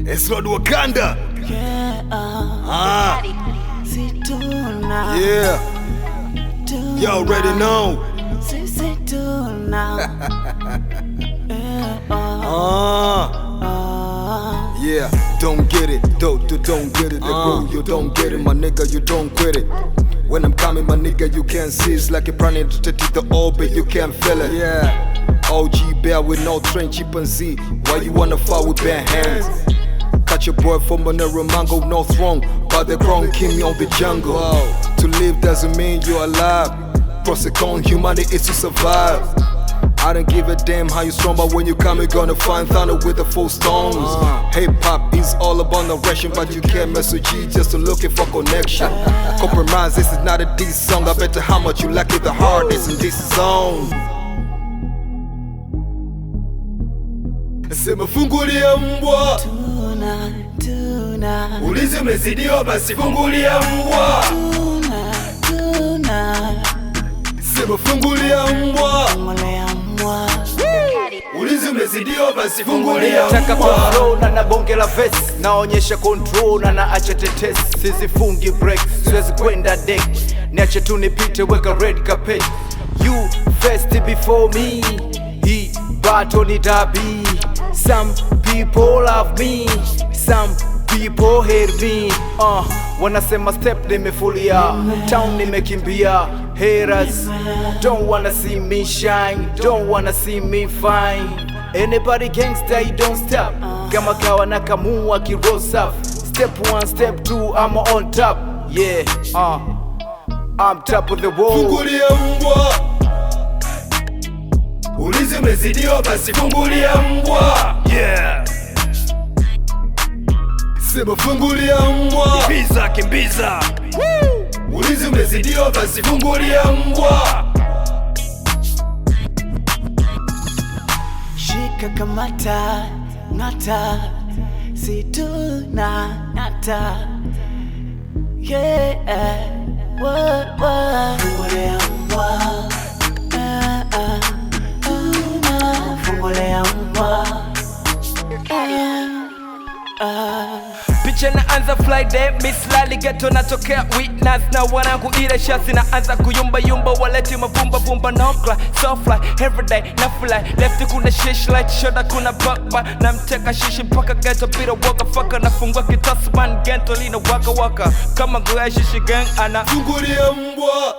It's Lord Wakanda. Yeah. You already know. Yeah, don't get it, don't get it, bro, you don't get it, my nigga, you don't quit it. When I'm coming, my nigga, you can't see, it's like a planning to the orbit, you can't feel it. Yeah, OG bear with no train, chimpanzee, why you wanna fight with bare hands? Catch your boy from Monero Mango, no throne, but the crown king on the jungle. To live doesn't mean you're alive, prosecute humanity is to survive. I don't give a damn how you strong, but when you come, you're gonna find thunder with the full stones. Hip-hop is all about narration, but you can't mess with G just to looking for connection. Compromise, this is not a diss song. I bet you how much you like it the hardest in this zone. Sema fungulia mbwa, ulizi umezidiwa basi fungulia mbwa. Sema fungulia mbwa, ulizi umezidiwa basi fungulia mbwa. Nataka control na nabonge la verse, naonyesha control na naacha tetesi. Sizifungi break, siwezi kwenda deck, niache tu nipite, weka red carpet. You first before me, hii battle ni derby. Some people love me, some people hate me. Wanasema step nimefulia, town nimekimbia. Haters don't wanna see me shine, don't wanna see me fine. Anybody gangsta, you don't stop. Kama kawa na kamua ki rose up. Step 1, step 2, I'm on top. Yeah, I'm top of the world. Fungulia mbwa, ulizi umezidiwa basi fungulia mbwa. Yeah. Sema fungulia mbwa, Kimbiza, kimbiza. ulizi umezidiwa basi fungulia mbwa. Shika kamata, ngata, situna ngata. Yeah, fungulia mbwa, fungulia mbwa. Picha naanza fly day, Miss Lali ghetto natokea witness. Na wanangu ile shasi naanza kuyumba yumba, waleti mavumba vumba nokla. So fly, everyday na fly. Lefty kuna shish light, shoulder kuna bakba. Na mteka shishi mpaka ghetto pira waka faka. Nafungwa kitasuban ghetto lina waka waka. Kama goya shishi gang ana Fungulia mbwa,